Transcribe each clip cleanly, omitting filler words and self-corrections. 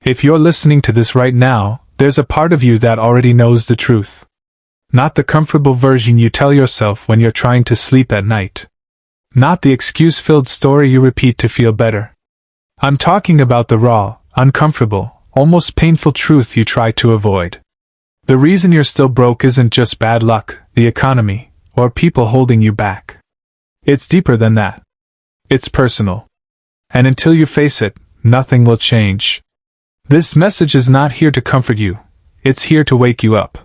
If you're listening to this right now, there's a part of you that already knows the truth. Not the comfortable version you tell yourself when you're trying to sleep at night. Not the excuse-filled story you repeat to feel better. I'm talking about the raw, uncomfortable, almost painful truth you try to avoid. The reason you're still broke isn't just bad luck, the economy, or people holding you back. It's deeper than that. It's personal. And until you face it, nothing will change. This message is not here to comfort you. It's here to wake you up.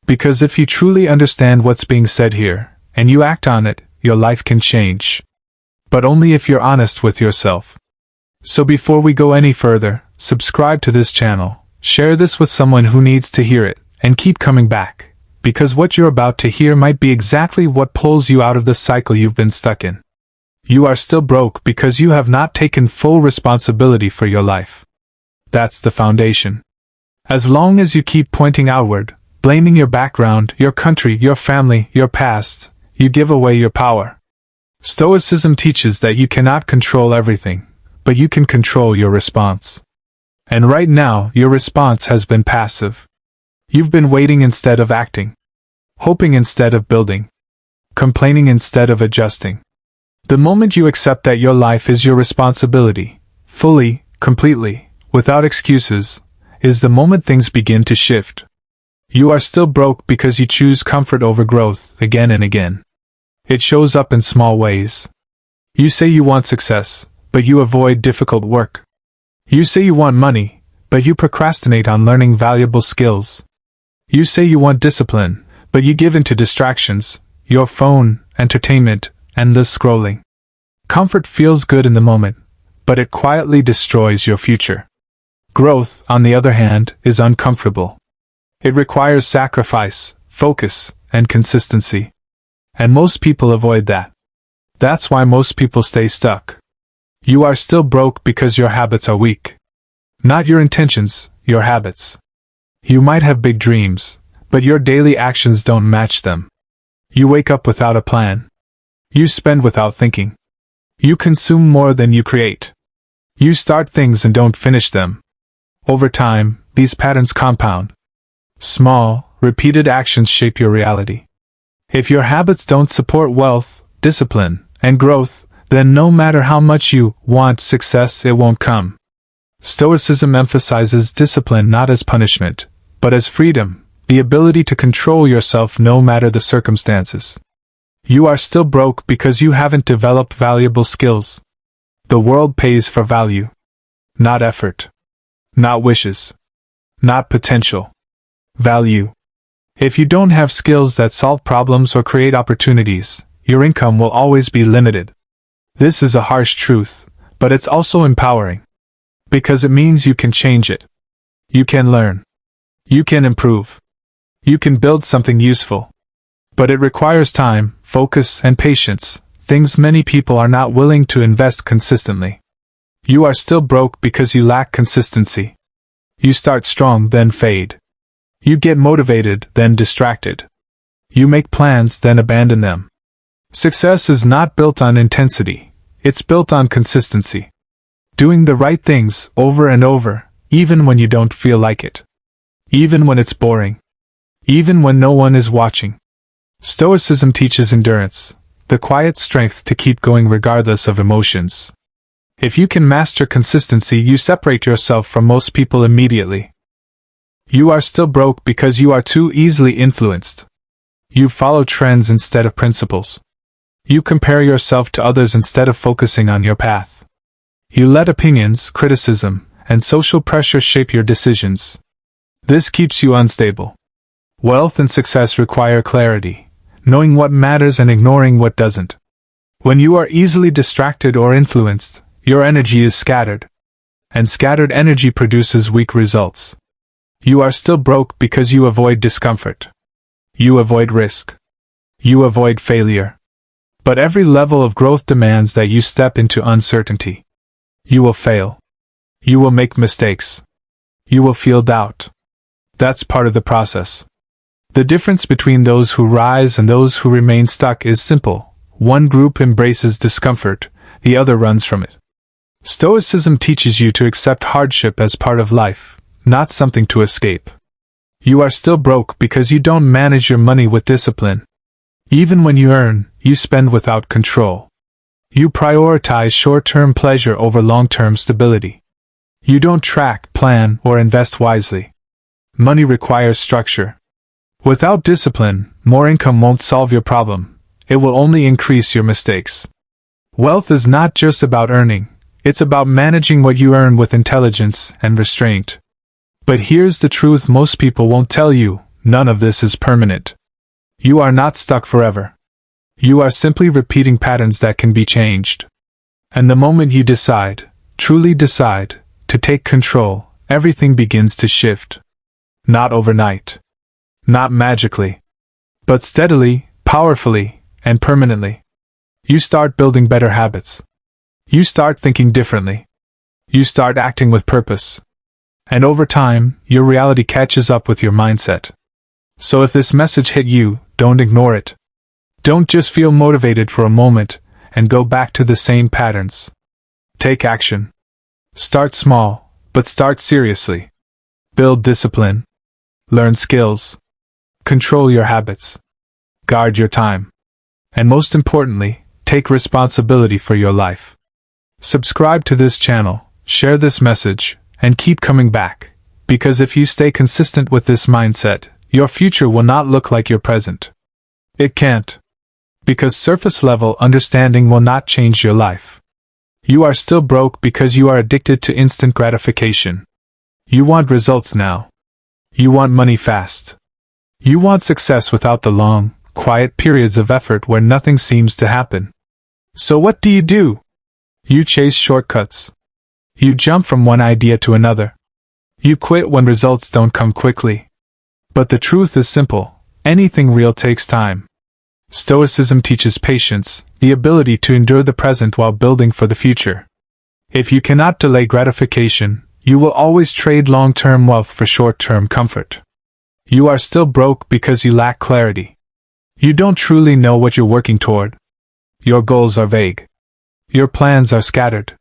Because if you truly understand what's being said here, and you act on it, your life can change. But only if you're honest with yourself. So before we go any further, subscribe to this channel, share this with someone who needs to hear it, and keep coming back, because what you're about to hear might be exactly what pulls you out of the cycle you've been stuck in. You are still broke because you have not taken full responsibility for your life. That's the foundation. As long as you keep pointing outward, blaming your background, your country, your family, your past, you give away your power. Stoicism teaches that you cannot control everything, but you can control your response. And right now, your response has been passive. You've been waiting instead of acting, hoping instead of building, complaining instead of adjusting. The moment you accept that your life is your responsibility, fully, completely, without excuses, is the moment things begin to shift. You are still broke because you choose comfort over growth again and again. It shows up in small ways. You say you want success, but you avoid difficult work. You say you want money, but you procrastinate on learning valuable skills. You say you want discipline, but you give in to distractions, your phone, entertainment, endless scrolling. Comfort feels good in the moment, but it quietly destroys your future. Growth, on the other hand, is uncomfortable. It requires sacrifice, focus, and consistency. And most people avoid that. That's why most people stay stuck. You are still broke because your habits are weak. Not your intentions, your habits. You might have big dreams, but your daily actions don't match them. You wake up without a plan. You spend without thinking. You consume more than you create. You start things and don't finish them. Over time, these patterns compound. Small, repeated actions shape your reality. If your habits don't support wealth, discipline, and growth, then no matter how much you want success, it won't come. Stoicism emphasizes discipline not as punishment, but as freedom, the ability to control yourself no matter the circumstances. You are still broke because you haven't developed valuable skills. The world pays for value. Not effort. Not wishes. Not potential. Value. If you don't have skills that solve problems or create opportunities, your income will always be limited. This is a harsh truth, but it's also empowering. Because it means you can change it. You can learn. You can improve. You can build something useful. But it requires time, focus, and patience, things many people are not willing to invest consistently. You are still broke because you lack consistency. You start strong, then fade. You get motivated, then distracted. You make plans, then abandon them. Success is not built on intensity, it's built on consistency. Doing the right things over and over, even when you don't feel like it. Even when it's boring. Even when no one is watching. Stoicism teaches endurance, the quiet strength to keep going regardless of emotions. If you can master consistency, you separate yourself from most people immediately. You are still broke because you are too easily influenced. You follow trends instead of principles. You compare yourself to others instead of focusing on your path. You let opinions, criticism, and social pressure shape your decisions. This keeps you unstable. Wealth and success require clarity, knowing what matters and ignoring what doesn't. When you are easily distracted or influenced, your energy is scattered. And scattered energy produces weak results. You are still broke because you avoid discomfort. You avoid risk. You avoid failure. But every level of growth demands that you step into uncertainty. You will fail. You will make mistakes. You will feel doubt. That's part of the process. The difference between those who rise and those who remain stuck is simple. One group embraces discomfort, the other runs from it. Stoicism teaches you to accept hardship as part of life, not something to escape. You are still broke because you don't manage your money with discipline. Even when you earn, you spend without control. You prioritize short-term pleasure over long-term stability. You don't track, plan, or invest wisely. Money requires structure. Without discipline, more income won't solve your problem. It will only increase your mistakes. Wealth is not just about earning. It's about managing what you earn with intelligence and restraint. But here's the truth most people won't tell you: none of this is permanent. You are not stuck forever. You are simply repeating patterns that can be changed. And the moment you decide, truly decide, to take control, everything begins to shift. Not overnight. Not magically. But steadily, powerfully, and permanently. You start building better habits. You start thinking differently. You start acting with purpose. And over time, your reality catches up with your mindset. So if this message hit you, don't ignore it. Don't just feel motivated for a moment and go back to the same patterns. Take action. Start small, but start seriously. Build discipline. Learn skills. Control your habits. Guard your time. And most importantly, take responsibility for your life. Subscribe to this channel, share this message, and keep coming back, because if you stay consistent with this mindset, your future will not look like your present. It can't. Because surface-level understanding will not change your life. You are still broke because you are addicted to instant gratification. You want results now. You want money fast. You want success without the long, quiet periods of effort where nothing seems to happen. So what do? You chase shortcuts. You jump from one idea to another. You quit when results don't come quickly. But the truth is simple: anything real takes time. Stoicism teaches patience, the ability to endure the present while building for the future. If you cannot delay gratification, you will always trade long-term wealth for short-term comfort. You are still broke because you lack clarity. You don't truly know what you're working toward. Your goals are vague. Your plans are scattered.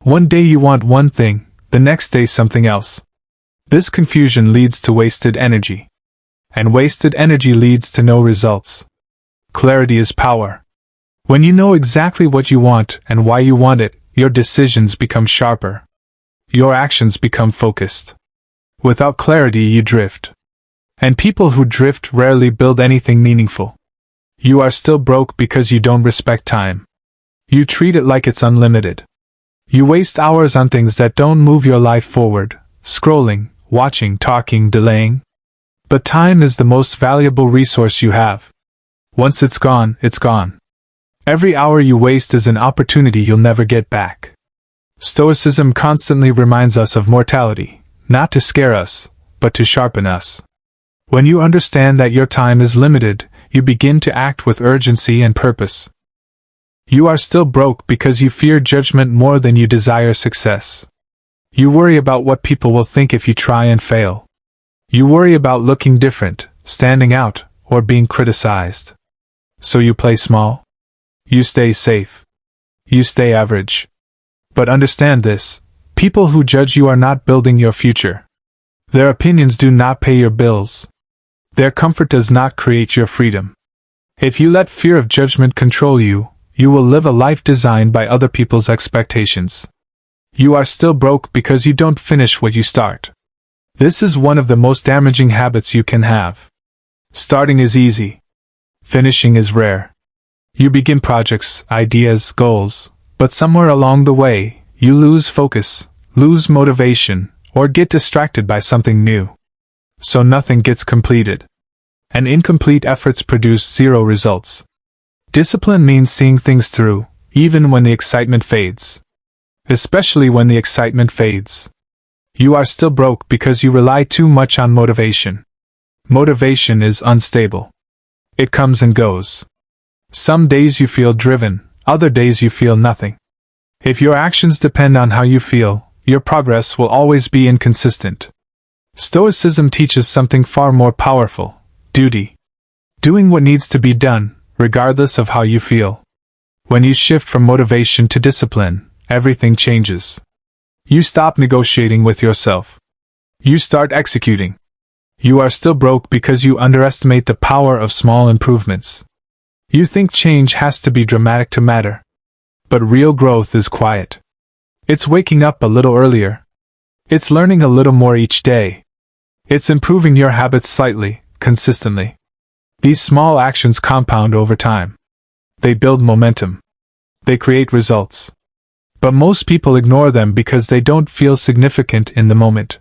One day you want one thing, the next day something else. This confusion leads to wasted energy. And wasted energy leads to no results. Clarity is power. When you know exactly what you want and why you want it, your decisions become sharper. Your actions become focused. Without clarity, you drift. And people who drift rarely build anything meaningful. You are still broke because you don't respect time. You treat it like it's unlimited. You waste hours on things that don't move your life forward, scrolling, watching, talking, delaying. But time is the most valuable resource you have. Once it's gone, it's gone. Every hour you waste is an opportunity you'll never get back. Stoicism constantly reminds us of mortality, not to scare us, but to sharpen us. When you understand that your time is limited, you begin to act with urgency and purpose. You are still broke because you fear judgment more than you desire success. You worry about what people will think if you try and fail. You worry about looking different, standing out, or being criticized. So you play small. You stay safe. You stay average. But understand this: people who judge you are not building your future. Their opinions do not pay your bills. Their comfort does not create your freedom. If you let fear of judgment control you, you will live a life designed by other people's expectations. You are still broke because you don't finish what you start. This is one of the most damaging habits you can have. Starting is easy. Finishing is rare. You begin projects, ideas, goals, but somewhere along the way, you lose focus, lose motivation, or get distracted by something new. So nothing gets completed. And incomplete efforts produce zero results. Discipline means seeing things through, even when the excitement fades. Especially when the excitement fades. You are still broke because you rely too much on motivation. Motivation is unstable. It comes and goes. Some days you feel driven, other days you feel nothing. If your actions depend on how you feel, your progress will always be inconsistent. Stoicism teaches something far more powerful: duty. Doing what needs to be done, regardless of how you feel. When you shift from motivation to discipline, everything changes. You stop negotiating with yourself. You start executing. You are still broke because you underestimate the power of small improvements. You think change has to be dramatic to matter. But real growth is quiet. It's waking up a little earlier. It's learning a little more each day. It's improving your habits slightly, consistently. These small actions compound over time. They build momentum. They create results. But most people ignore them because they don't feel significant in the moment.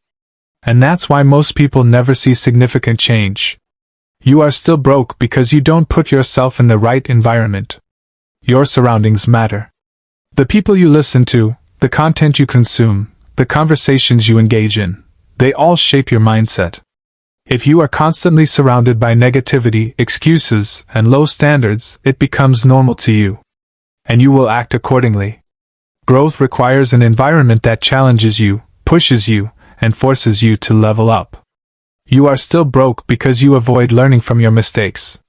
And that's why most people never see significant change. You are still broke because you don't put yourself in the right environment. Your surroundings matter. The people you listen to, the content you consume, the conversations you engage in, they all shape your mindset. If you are constantly surrounded by negativity, excuses, and low standards, it becomes normal to you. And you will act accordingly. Growth requires an environment that challenges you, pushes you, and forces you to level up. You are still broke because you avoid learning from your mistakes.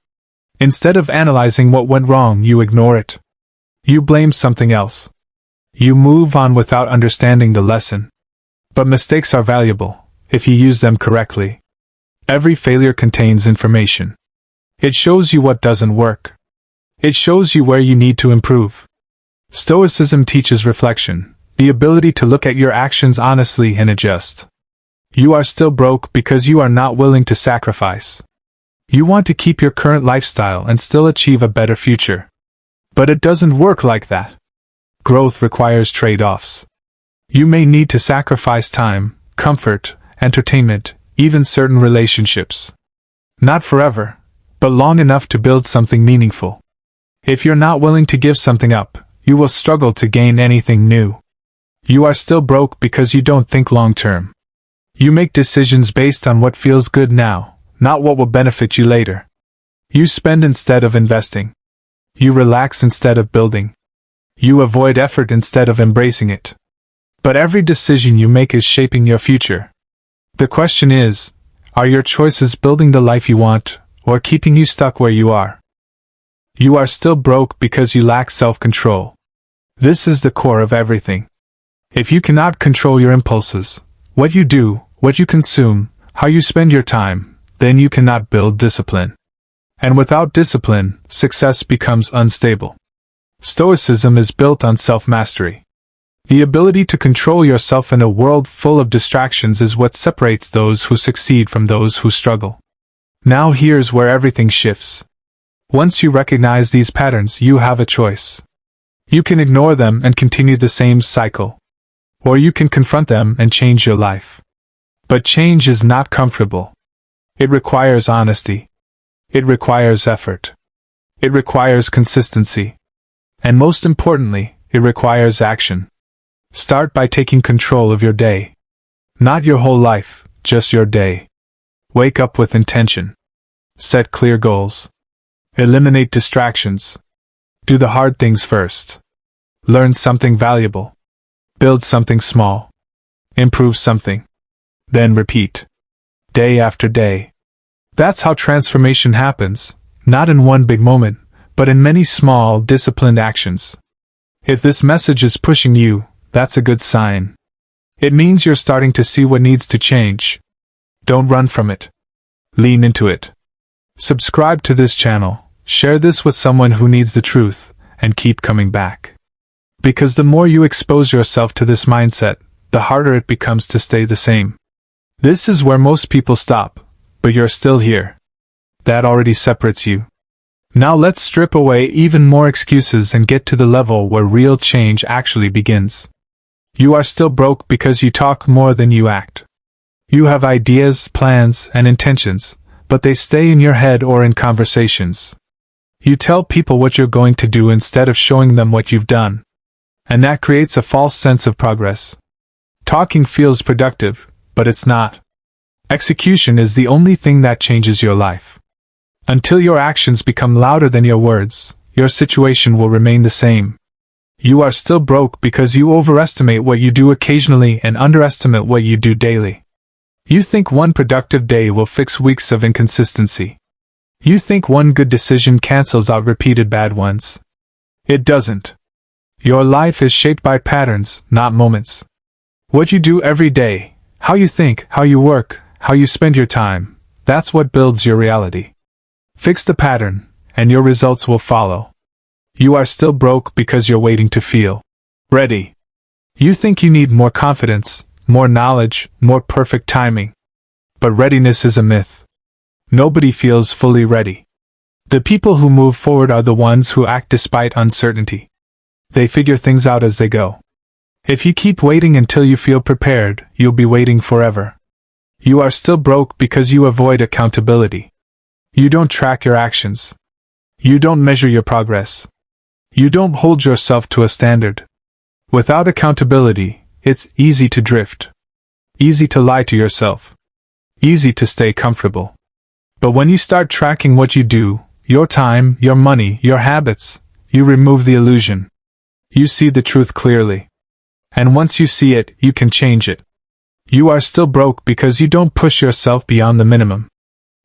Instead of analyzing what went wrong, you ignore it. You blame something else. You move on without understanding the lesson. But mistakes are valuable, if you use them correctly. Every failure contains information. It shows you what doesn't work. It shows you where you need to improve. Stoicism teaches reflection, the ability to look at your actions honestly and adjust. You are still broke because you are not willing to sacrifice. You want to keep your current lifestyle and still achieve a better future. But it doesn't work like that. Growth requires trade-offs. You may need to sacrifice time, comfort, entertainment, even certain relationships. Not forever, but long enough to build something meaningful. If you're not willing to give something up, you will struggle to gain anything new. You are still broke because you don't think long-term. You make decisions based on what feels good now, not what will benefit you later. You spend instead of investing. You relax instead of building. You avoid effort instead of embracing it. But every decision you make is shaping your future. The question is, are your choices building the life you want, or keeping you stuck where you are? You are still broke because you lack self-control. This is the core of everything. If you cannot control your impulses, what you do, what you consume, how you spend your time, then you cannot build discipline. And without discipline, success becomes unstable. Stoicism is built on self-mastery. The ability to control yourself in a world full of distractions is what separates those who succeed from those who struggle. Now here's where everything shifts. Once you recognize these patterns, you have a choice. You can ignore them and continue the same cycle. Or you can confront them and change your life. But change is not comfortable. It requires honesty. It requires effort. It requires consistency. And most importantly, it requires action. Start by taking control of your day. Not your whole life, just your day. Wake up with intention. Set clear goals. Eliminate distractions. Do the hard things first. Learn something valuable. Build something small. Improve something. Then repeat. Day after day. That's how transformation happens, not in one big moment, but in many small, disciplined actions. If this message is pushing you, that's a good sign. It means you're starting to see what needs to change. Don't run from it. Lean into it. Subscribe to this channel, share this with someone who needs the truth, and keep coming back. Because the more you expose yourself to this mindset, the harder it becomes to stay the same. This is where most people stop, but you're still here. That already separates you. Now let's strip away even more excuses and get to the level where real change actually begins. You are still broke because you talk more than you act. You have ideas, plans, and intentions, but they stay in your head or in conversations. You tell people what you're going to do instead of showing them what you've done. And that creates a false sense of progress. Talking feels productive, but it's not. Execution is the only thing that changes your life. Until your actions become louder than your words, your situation will remain the same. You are still broke because you overestimate what you do occasionally and underestimate what you do daily. You think one productive day will fix weeks of inconsistency. You think one good decision cancels out repeated bad ones. It doesn't. Your life is shaped by patterns, not moments. What you do every day, how you think, how you work, how you spend your time, that's what builds your reality. Fix the pattern, and your results will follow. You are still broke because you're waiting to feel ready. You think you need more confidence, more knowledge, more perfect timing. But readiness is a myth. Nobody feels fully ready. The people who move forward are the ones who act despite uncertainty. They figure things out as they go. If you keep waiting until you feel prepared, you'll be waiting forever. You are still broke because you avoid accountability. You don't track your actions. You don't measure your progress. You don't hold yourself to a standard. Without accountability, it's easy to drift. Easy to lie to yourself. Easy to stay comfortable. But when you start tracking what you do, your time, your money, your habits, you remove the illusion. You see the truth clearly. And once you see it, you can change it. You are still broke because you don't push yourself beyond the minimum.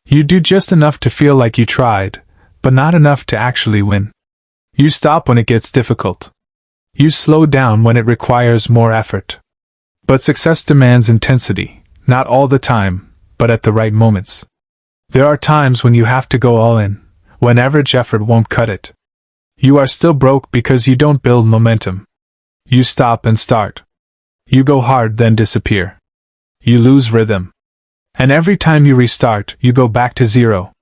You do just enough to feel like you tried, but not enough to actually win. You stop when it gets difficult. You slow down when it requires more effort. But success demands intensity, not all the time, but at the right moments. There are times when you have to go all in, when average effort won't cut it. You are still broke because you don't build momentum. You stop and start. You go hard then disappear. You lose rhythm. And every time you restart, you go back to zero.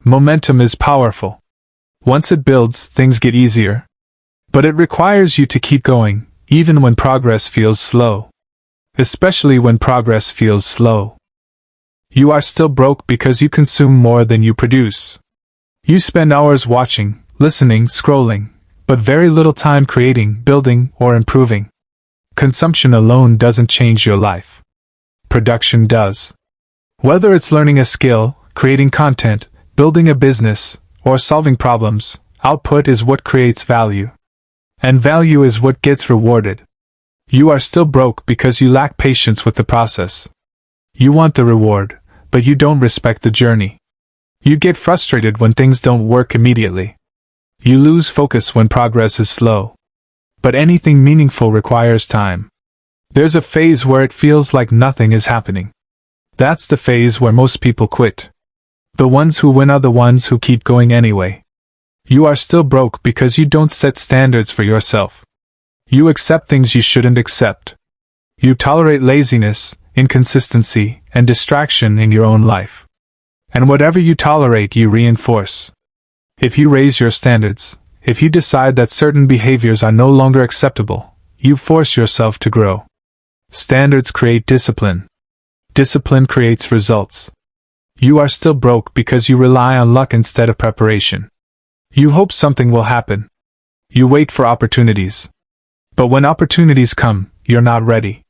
Momentum is powerful. Once it builds, things get easier. But it requires you to keep going, even when progress feels slow. Especially when progress feels slow. You are still broke because you consume more than you produce. You spend hours watching, listening, scrolling, but very little time creating, building, or improving. Consumption alone doesn't change your life. Production does. Whether it's learning a skill, creating content, building a business, or solving problems, output is what creates value. And value is what gets rewarded. You are still broke because you lack patience with the process. You want the reward, but you don't respect the journey. You get frustrated when things don't work immediately. You lose focus when progress is slow. But anything meaningful requires time. There's a phase where it feels like nothing is happening. That's the phase where most people quit. The ones who win are the ones who keep going anyway. You are still broke because you don't set standards for yourself. You accept things you shouldn't accept. You tolerate laziness, inconsistency, and distraction in your own life. And whatever you tolerate, you reinforce. If you raise your standards, if you decide that certain behaviors are no longer acceptable, you force yourself to grow. Standards create discipline. Discipline creates results. You are still broke because you rely on luck instead of preparation. You hope something will happen. You wait for opportunities. But when opportunities come, you're not ready.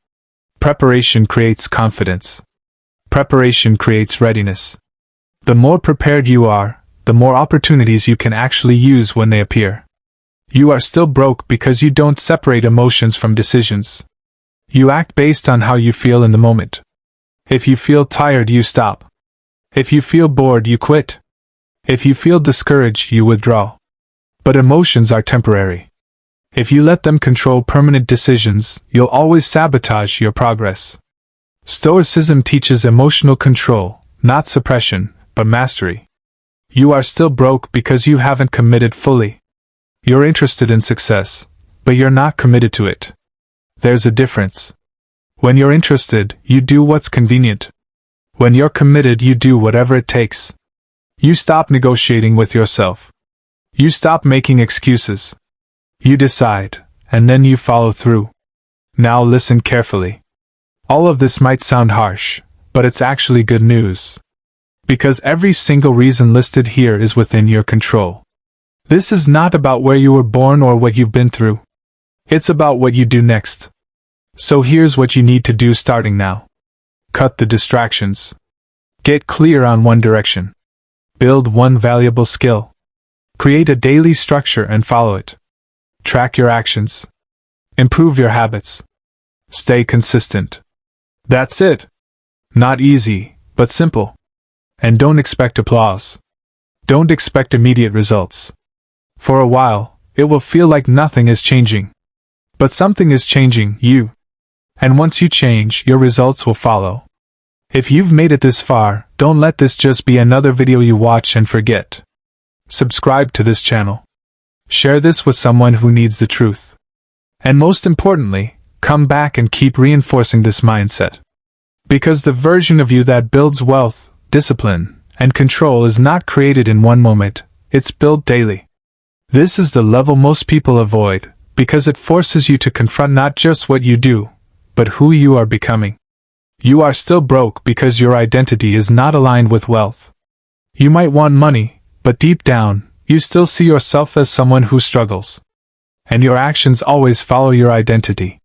Preparation creates confidence. Preparation creates readiness. The more prepared you are, the more opportunities you can actually use when they appear. You are still broke because you don't separate emotions from decisions. You act based on how you feel in the moment. If you feel tired, you stop. If you feel bored, you quit. If you feel discouraged, you withdraw. But emotions are temporary. If you let them control permanent decisions, you'll always sabotage your progress. Stoicism teaches emotional control, not suppression, but mastery. You are still broke because you haven't committed fully. You're interested in success, but you're not committed to it. There's a difference. When you're interested, you do what's convenient. When you're committed, you do whatever it takes. You stop negotiating with yourself. You stop making excuses. You decide, and then you follow through. Now listen carefully. All of this might sound harsh, but it's actually good news. Because every single reason listed here is within your control. This is not about where you were born or what you've been through. It's about what you do next. So here's what you need to do starting now. Cut the distractions. Get clear on one direction. Build one valuable skill. Create a daily structure and follow it. Track your actions. Improve your habits. Stay consistent. That's it. Not easy, but simple. And don't expect applause. Don't expect immediate results. For a while, it will feel like nothing is changing. But something is changing, you. And once you change, your results will follow. If you've made it this far, don't let this just be another video you watch and forget. Subscribe to this channel. Share this with someone who needs the truth. And most importantly, come back and keep reinforcing this mindset. Because the version of you that builds wealth, discipline, and control is not created in one moment, it's built daily. This is the level most people avoid, because it forces you to confront not just what you do, but who you are becoming. You are still broke because your identity is not aligned with wealth. You might want money, but deep down, you still see yourself as someone who struggles. And your actions always follow your identity.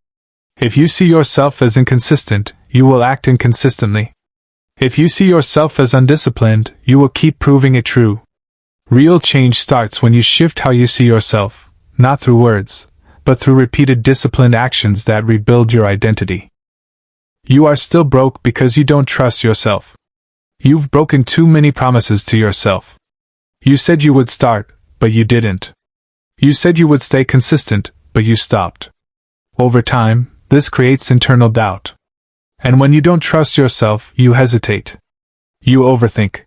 If you see yourself as inconsistent, you will act inconsistently. If you see yourself as undisciplined, you will keep proving it true. Real change starts when you shift how you see yourself, not through words, but through repeated disciplined actions that rebuild your identity. You are still broke because you don't trust yourself. You've broken too many promises to yourself. You said you would start, but you didn't. You said you would stay consistent, but you stopped. Over time, this creates internal doubt. And when you don't trust yourself, you hesitate. You overthink.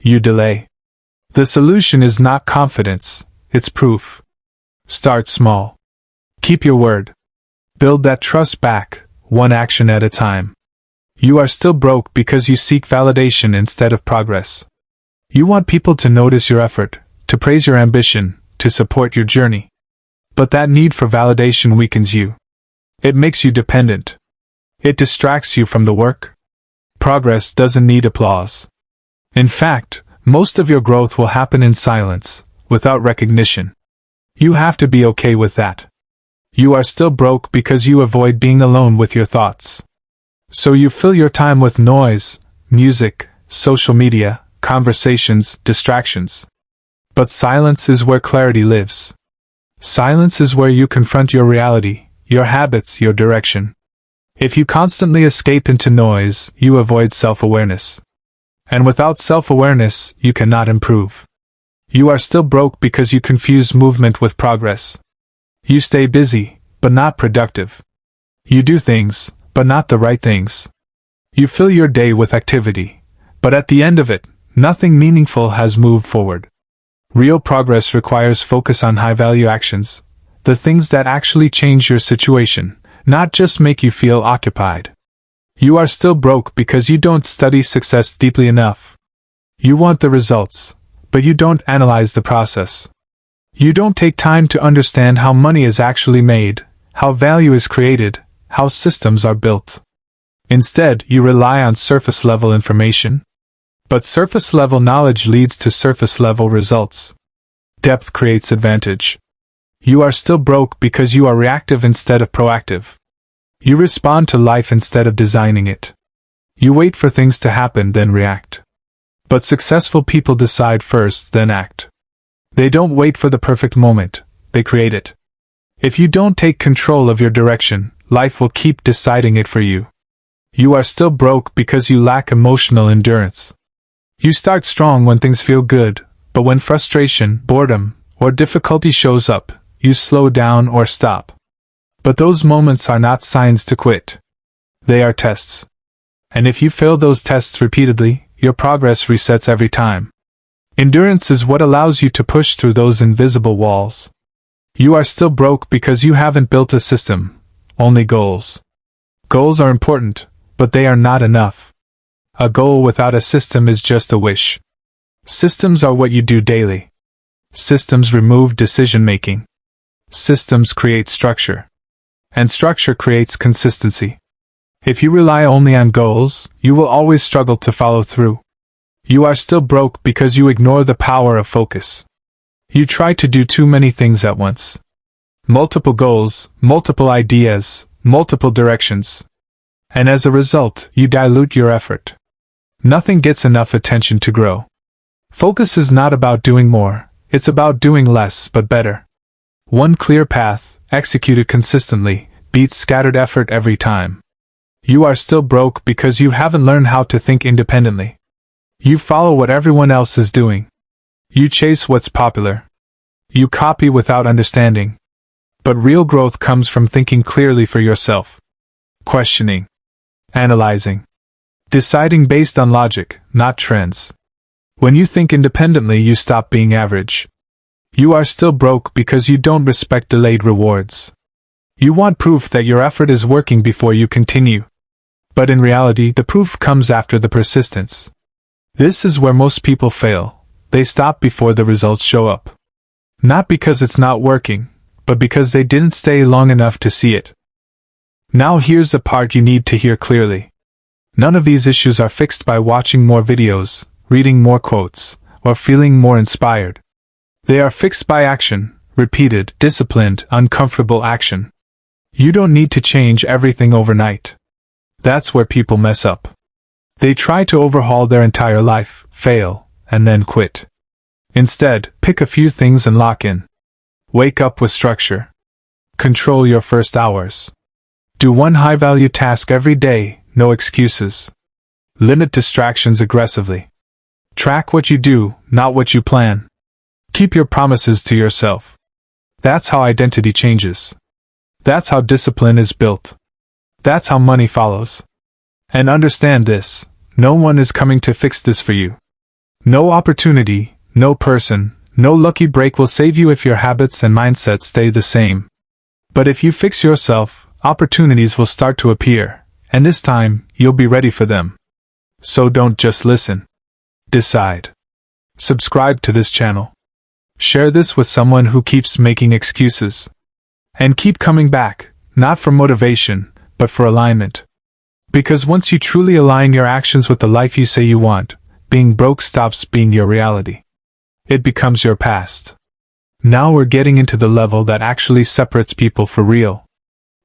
You delay. The solution is not confidence, it's proof. Start small. Keep your word. Build that trust back, one action at a time. You are still broke because you seek validation instead of progress. You want people to notice your effort, to praise your ambition, to support your journey. But that need for validation weakens you. It makes you dependent. It distracts you from the work. Progress doesn't need applause. In fact, most of your growth will happen in silence, without recognition. You have to be okay with that. You are still broke because you avoid being alone with your thoughts. So you fill your time with noise, music, social media, conversations, distractions. But silence is where clarity lives. Silence is where you confront your reality, your habits, your direction. If you constantly escape into noise, you avoid self-awareness. And without self-awareness, you cannot improve. You are still broke because you confuse movement with progress. You stay busy, but not productive. You do things, but not the right things. You fill your day with activity, but at the end of it, nothing meaningful has moved forward. Real progress requires focus on high-value actions, the things that actually change your situation, not just make you feel occupied. You are still broke because you don't study success deeply enough. You want the results, but you don't analyze the process. You don't take time to understand how money is actually made, how value is created, how systems are built. Instead, you rely on surface-level information. But surface-level knowledge leads to surface-level results. Depth creates advantage. You are still broke because you are reactive instead of proactive. You respond to life instead of designing it. You wait for things to happen, then react. But successful people decide first, then act. They don't wait for the perfect moment, they create it. If you don't take control of your direction, life will keep deciding it for you. You are still broke because you lack emotional endurance. You start strong when things feel good, but when frustration, boredom, or difficulty shows up, you slow down or stop. But those moments are not signs to quit. They are tests. And if you fail those tests repeatedly, your progress resets every time. Endurance is what allows you to push through those invisible walls. You are still broke because you haven't built a system, only goals. Goals are important, but they are not enough. A goal without a system is just a wish. Systems are what you do daily. Systems remove decision-making. Systems create structure. And structure creates consistency. If you rely only on goals, you will always struggle to follow through. You are still broke because you ignore the power of focus. You try to do too many things at once. Multiple goals, multiple ideas, multiple directions. And as a result, you dilute your effort. Nothing gets enough attention to grow. Focus is not about doing more, it's about doing less but better. One clear path, executed consistently, beats scattered effort every time. You are still broke because you haven't learned how to think independently. You follow what everyone else is doing. You chase what's popular. You copy without understanding. But real growth comes from thinking clearly for yourself. Questioning. Analyzing. Deciding based on logic, not trends. When you think independently, you stop being average. You are still broke because you don't respect delayed rewards. You want proof that your effort is working before you continue. But in reality, the proof comes after the persistence. This is where most people fail. They stop before the results show up. Not because it's not working, but because they didn't stay long enough to see it. Now here's the part you need to hear clearly. None of these issues are fixed by watching more videos, reading more quotes, or feeling more inspired. They are fixed by action, repeated, disciplined, uncomfortable action. You don't need to change everything overnight. That's where people mess up. They try to overhaul their entire life, fail, and then quit. Instead, pick a few things and lock in. Wake up with structure. Control your first hours. Do one high-value task every day, no excuses. Limit distractions aggressively. Track what you do, not what you plan. Keep your promises to yourself. That's how identity changes. That's how discipline is built. That's how money follows. And understand this, no one is coming to fix this for you. No opportunity, no person, no lucky break will save you if your habits and mindsets stay the same. But if you fix yourself, opportunities will start to appear, and this time, you'll be ready for them. So don't just listen. Decide. Subscribe to this channel. Share this with someone who keeps making excuses. And keep coming back, not for motivation, but for alignment. Because once you truly align your actions with the life you say you want, being broke stops being your reality. It becomes your past. Now we're getting into the level that actually separates people for real.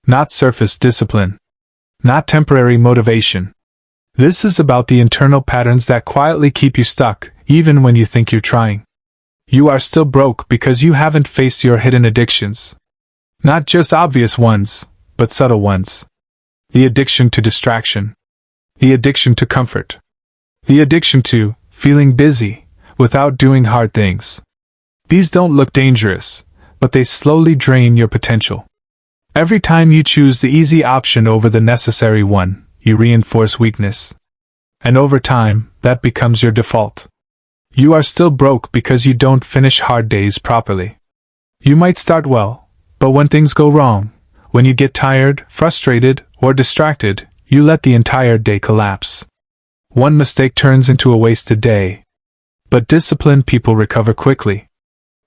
Not surface discipline. Not temporary motivation. This is about the internal patterns that quietly keep you stuck, even when you think you're trying. You are still broke because you haven't faced your hidden addictions. Not just obvious ones, but subtle ones. The addiction to distraction. The addiction to comfort. The addiction to feeling busy without doing hard things. These don't look dangerous, but they slowly drain your potential. Every time you choose the easy option over the necessary one, you reinforce weakness. And over time, that becomes your default. You are still broke because you don't finish hard days properly. You might start well, but when things go wrong, when you get tired, frustrated, or distracted, you let the entire day collapse. One mistake turns into a wasted day. But disciplined people recover quickly.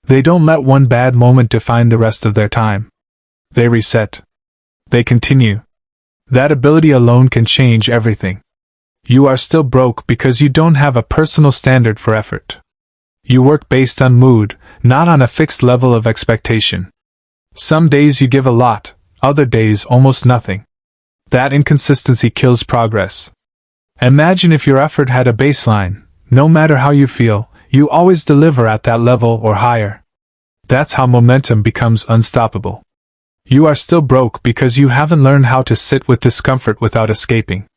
They don't let one bad moment define the rest of their time. They reset. They continue. That ability alone can change everything. You are still broke because you don't have a personal standard for effort. You work based on mood, not on a fixed level of expectation. Some days you give a lot, other days almost nothing. That inconsistency kills progress. Imagine if your effort had a baseline. No matter how you feel, you always deliver at that level or higher. That's how momentum becomes unstoppable. You are still broke because you haven't learned how to sit with discomfort without escaping.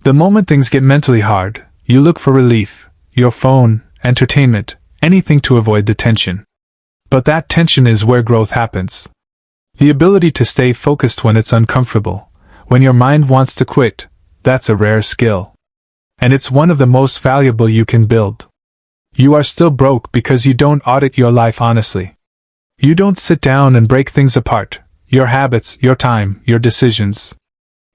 The moment things get mentally hard, you look for relief, your phone, entertainment, anything to avoid the tension. But that tension is where growth happens. The ability to stay focused when it's uncomfortable, when your mind wants to quit, that's a rare skill. And it's one of the most valuable you can build. You are still broke because you don't audit your life honestly. You don't sit down and break things apart, your habits, your time, your decisions.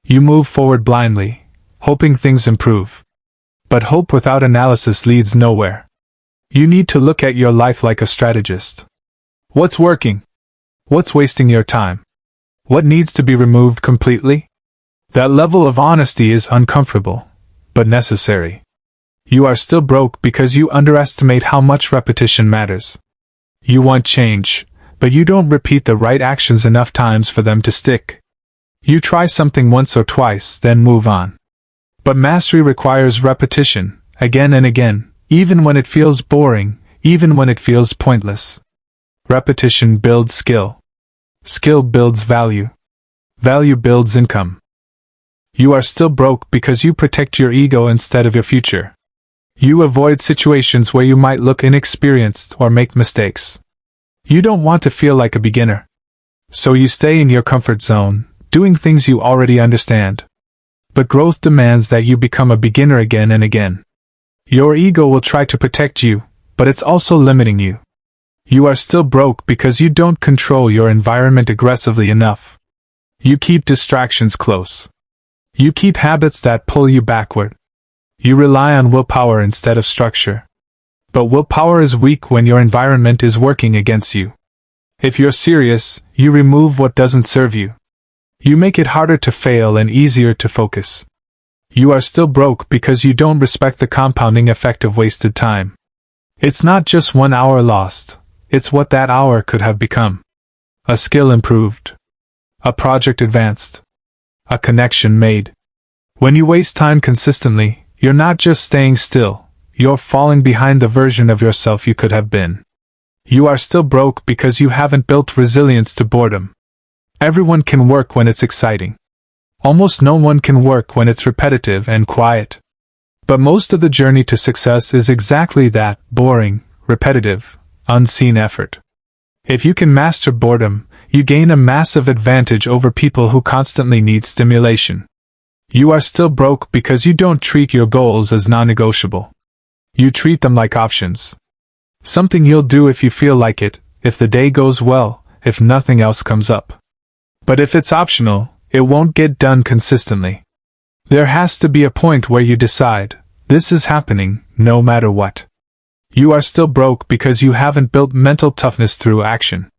You move forward blindly, hoping things improve. But hope without analysis leads nowhere. You need to look at your life like a strategist. What's working? What's wasting your time? What needs to be removed completely? That level of honesty is uncomfortable, but necessary. You are still broke because you underestimate how much repetition matters. You want change, but you don't repeat the right actions enough times for them to stick. You try something once or twice, then move on. But mastery requires repetition, again and again, even when it feels boring, even when it feels pointless. Repetition builds skill. Skill builds value. Value builds income. You are still broke because you protect your ego instead of your future. You avoid situations where you might look inexperienced or make mistakes. You don't want to feel like a beginner. So you stay in your comfort zone, doing things you already understand. But growth demands that you become a beginner again and again. Your ego will try to protect you, but it's also limiting you. You are still broke because you don't control your environment aggressively enough. You keep distractions close. You keep habits that pull you backward. You rely on willpower instead of structure. But willpower is weak when your environment is working against you. If you're serious, you remove what doesn't serve you. You make it harder to fail and easier to focus. You are still broke because you don't respect the compounding effect of wasted time. It's not just 1 hour lost, it's what that hour could have become. A skill improved. A project advanced. A connection made. When you waste time consistently, you're not just staying still, you're falling behind the version of yourself you could have been. You are still broke because you haven't built resilience to boredom. Everyone can work when it's exciting. Almost no one can work when it's repetitive and quiet. But most of the journey to success is exactly that: boring, repetitive, unseen effort. If you can master boredom, you gain a massive advantage over people who constantly need stimulation. You are still broke because you don't treat your goals as non-negotiable. You treat them like options. Something you'll do if you feel like it, if the day goes well, if nothing else comes up. But if it's optional, it won't get done consistently. There has to be a point where you decide, this is happening, no matter what. You are still broke because you haven't built mental toughness through action.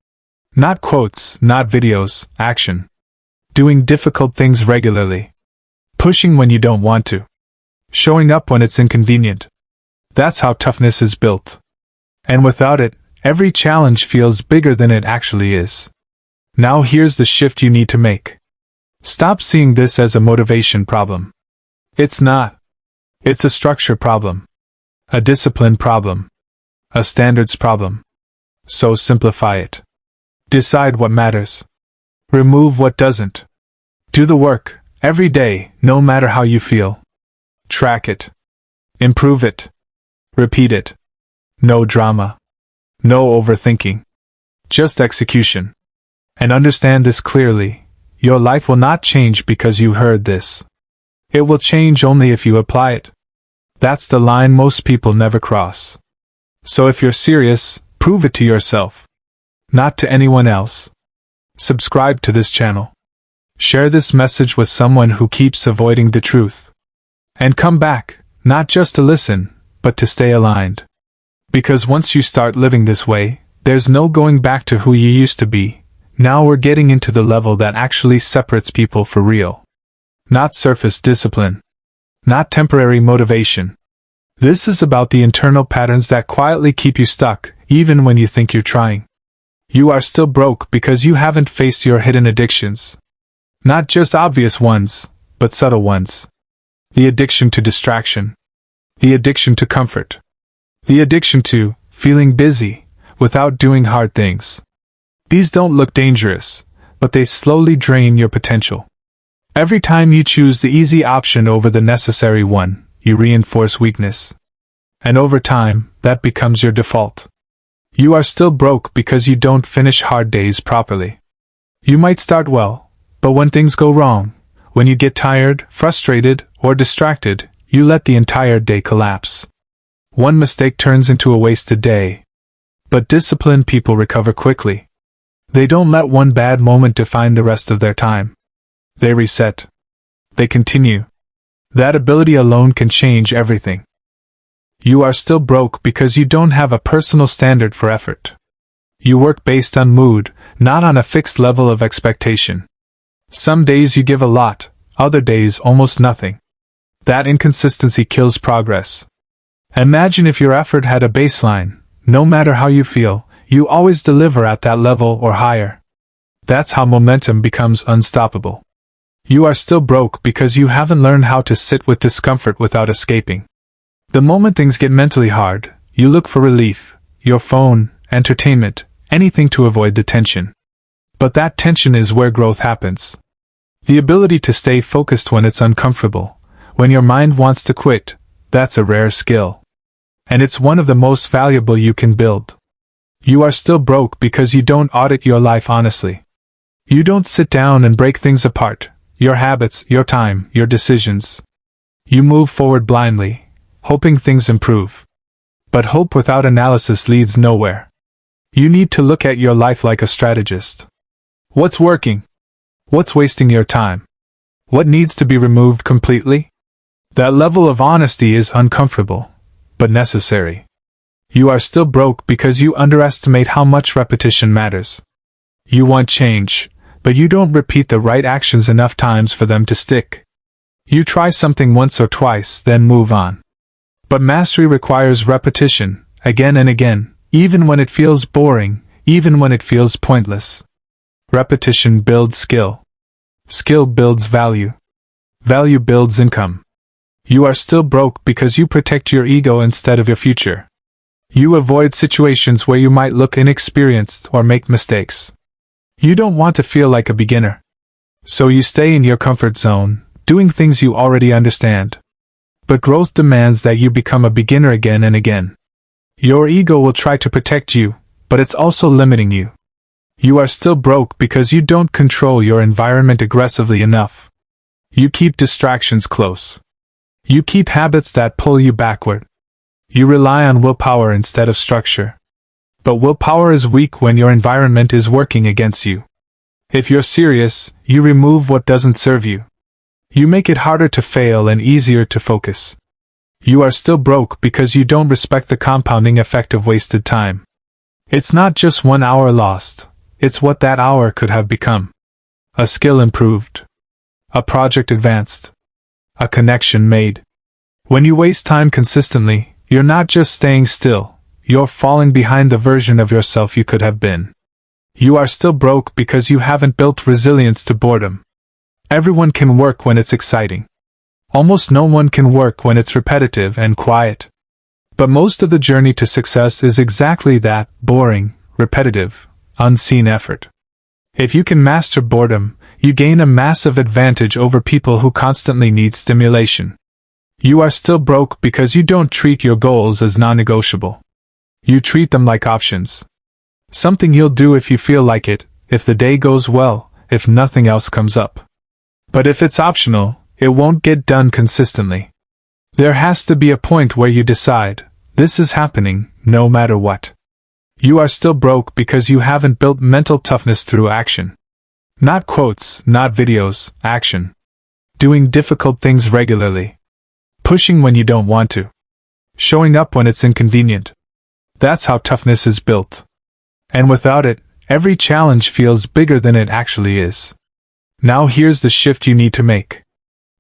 Not quotes, not videos, action. Doing difficult things regularly. Pushing when you don't want to. Showing up when it's inconvenient. That's how toughness is built. And without it, every challenge feels bigger than it actually is. Now here's the shift you need to make. Stop seeing this as a motivation problem. It's not. It's a structure problem. A discipline problem. A standards problem. So simplify it. Decide what matters. Remove what doesn't. Do the work, every day, no matter how you feel. Track it. Improve it. Repeat it. No drama. No overthinking. Just execution. And understand this clearly. Your life will not change because you heard this. It will change only if you apply it. That's the line most people never cross. So if you're serious, prove it to yourself. Not to anyone else. Subscribe to this channel. Share this message with someone who keeps avoiding the truth. And come back, not just to listen, but to stay aligned. Because once you start living this way, there's no going back to who you used to be. Now we're getting into the level that actually separates people for real. Not surface discipline. Not temporary motivation. This is about the internal patterns that quietly keep you stuck, even when you think you're trying. You are still broke because you haven't faced your hidden addictions. Not just obvious ones, but subtle ones. The addiction to distraction. The addiction to comfort. The addiction to feeling busy without doing hard things. These don't look dangerous, but they slowly drain your potential. Every time you choose the easy option over the necessary one, you reinforce weakness. And over time, that becomes your default. You are still broke because you don't finish hard days properly. You might start well, but when things go wrong, when you get tired, frustrated, or distracted, you let the entire day collapse. One mistake turns into a wasted day. But disciplined people recover quickly. They don't let one bad moment define the rest of their time. They reset. They continue. That ability alone can change everything. You are still broke because you don't have a personal standard for effort. You work based on mood, not on a fixed level of expectation. Some days you give a lot, other days almost nothing. That inconsistency kills progress. Imagine if your effort had a baseline. No matter how you feel, you always deliver at that level or higher. That's how momentum becomes unstoppable. You are still broke because you haven't learned how to sit with discomfort without escaping. The moment things get mentally hard, you look for relief, your phone, entertainment, anything to avoid the tension. But that tension is where growth happens. The ability to stay focused when it's uncomfortable, when your mind wants to quit, that's a rare skill. And it's one of the most valuable you can build. You are still broke because you don't audit your life honestly. You don't sit down and break things apart, your habits, your time, your decisions. You move forward blindly, hoping things improve. But hope without analysis leads nowhere. You need to look at your life like a strategist. What's working? What's wasting your time? What needs to be removed completely? That level of honesty is uncomfortable, but necessary. You are still broke because you underestimate how much repetition matters. You want change, but you don't repeat the right actions enough times for them to stick. You try something once or twice, then move on. But mastery requires repetition, again and again, even when it feels boring, even when it feels pointless. Repetition builds skill. Skill builds value. Value builds income. You are still broke because you protect your ego instead of your future. You avoid situations where you might look inexperienced or make mistakes. You don't want to feel like a beginner. So you stay in your comfort zone, doing things you already understand. But growth demands that you become a beginner again and again. Your ego will try to protect you, but it's also limiting you. You are still broke because you don't control your environment aggressively enough. You keep distractions close. You keep habits that pull you backward. You rely on willpower instead of structure. But willpower is weak when your environment is working against you. If you're serious, you remove what doesn't serve you. You make it harder to fail and easier to focus. You are still broke because you don't respect the compounding effect of wasted time. It's not just 1 hour lost, it's what that hour could have become. A skill improved. A project advanced. A connection made. When you waste time consistently, you're not just staying still, you're falling behind the version of yourself you could have been. You are still broke because you haven't built resilience to boredom. Everyone can work when it's exciting. Almost no one can work when it's repetitive and quiet. But most of the journey to success is exactly that, boring, repetitive, unseen effort. If you can master boredom, you gain a massive advantage over people who constantly need stimulation. You are still broke because you don't treat your goals as non-negotiable. You treat them like options. Something you'll do if you feel like it, if the day goes well, if nothing else comes up. But if it's optional, it won't get done consistently. There has to be a point where you decide, this is happening, no matter what. You are still broke because you haven't built mental toughness through action. Not quotes, not videos, action. Doing difficult things regularly. Pushing when you don't want to. Showing up when it's inconvenient. That's how toughness is built. And without it, every challenge feels bigger than it actually is. Now here's the shift you need to make.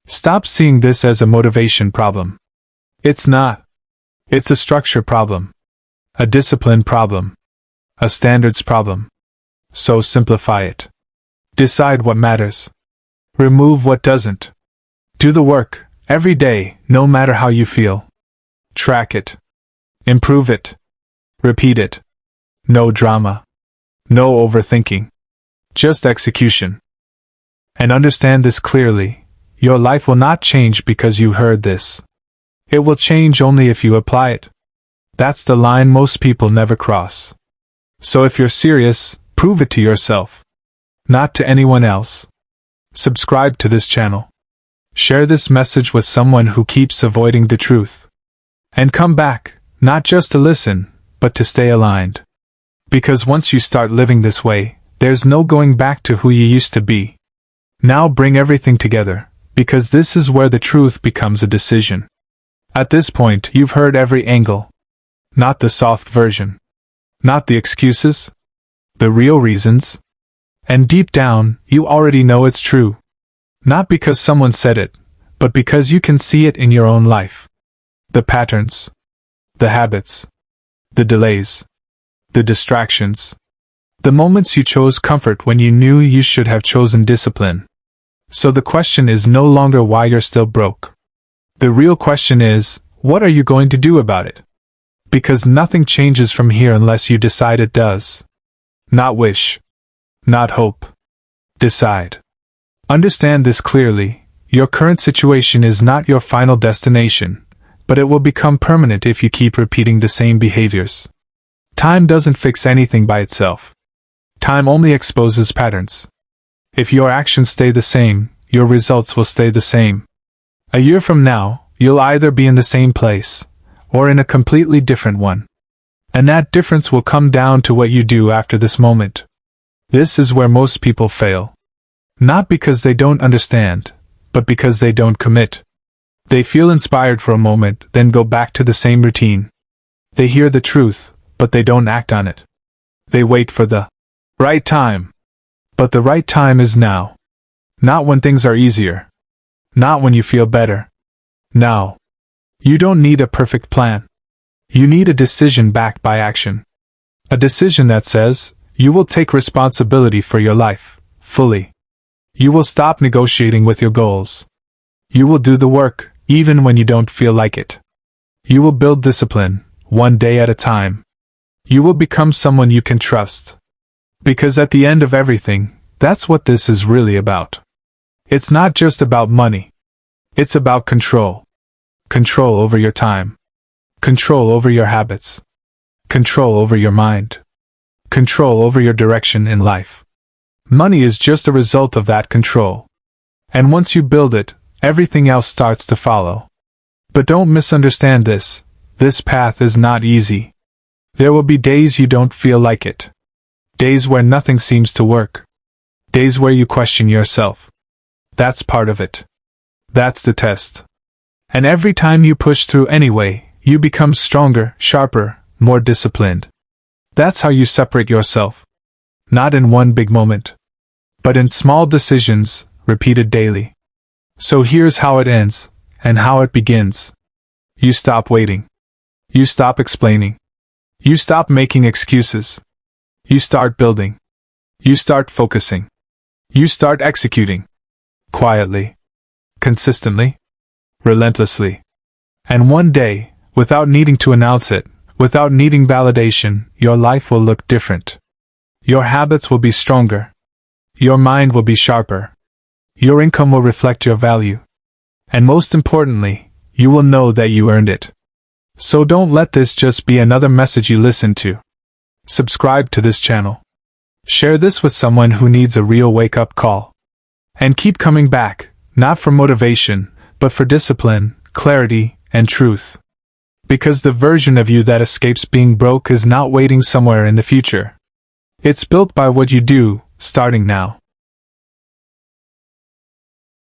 Stop seeing this as a motivation problem. It's not. It's a structure problem. A discipline problem. A standards problem. So simplify it. Decide what matters. Remove what doesn't. Do the work, every day, no matter how you feel. Track it. Improve it. Repeat it. No drama. No overthinking. Just execution. And understand this clearly, your life will not change because you heard this. It will change only if you apply it. That's the line most people never cross. So if you're serious, prove it to yourself. Not to anyone else. Subscribe to this channel. Share this message with someone who keeps avoiding the truth. And come back, not just to listen, but to stay aligned. Because once you start living this way, there's no going back to who you used to be. Now bring everything together, because this is where the truth becomes a decision. At this point, you've heard every angle. Not the soft version. Not the excuses. The real reasons. And deep down, you already know it's true. Not because someone said it, but because you can see it in your own life. The patterns. The habits. The delays. The distractions. The moments you chose comfort when you knew you should have chosen discipline. So the question is no longer why you're still broke. The real question is, what are you going to do about it? Because nothing changes from here unless you decide it does. Not wish. Not hope. Decide. Understand this clearly, your current situation is not your final destination, but it will become permanent if you keep repeating the same behaviors. Time doesn't fix anything by itself. Time only exposes patterns. If your actions stay the same, your results will stay the same. A year from now, you'll either be in the same place, or in a completely different one. And that difference will come down to what you do after this moment. This is where most people fail. Not because they don't understand, but because they don't commit. They feel inspired for a moment, then go back to the same routine. They hear the truth, but they don't act on it. They wait for the right time. But the right time is now. Not when things are easier. Not when you feel better. Now. You don't need a perfect plan. You need a decision backed by action. A decision that says, you will take responsibility for your life, fully. You will stop negotiating with your goals. You will do the work, even when you don't feel like it. You will build discipline, one day at a time. You will become someone you can trust. Because at the end of everything, that's what this is really about. It's not just about money. It's about control. Control over your time. Control over your habits. Control over your mind. Control over your direction in life. Money is just a result of that control. And once you build it, everything else starts to follow. But don't misunderstand this. This path is not easy. There will be days you don't feel like it. Days where nothing seems to work. Days where you question yourself. That's part of it. That's the test. And every time you push through anyway, you become stronger, sharper, more disciplined. That's how you separate yourself. Not in one big moment, but in small decisions, repeated daily. So here's how it ends, and how it begins. You stop waiting. You stop explaining. You stop making excuses. You start building. You start focusing. You start executing. Quietly. Consistently. Relentlessly. And one day, without needing to announce it, without needing validation, your life will look different. Your habits will be stronger. Your mind will be sharper. Your income will reflect your value. And most importantly, you will know that you earned it. So don't let this just be another message you listen to. Subscribe to this channel. Share this with someone who needs a real wake-up call. And keep coming back, not for motivation, but for discipline, clarity, and truth. Because the version of you that escapes being broke is not waiting somewhere in the future. It's built by what you do, starting now.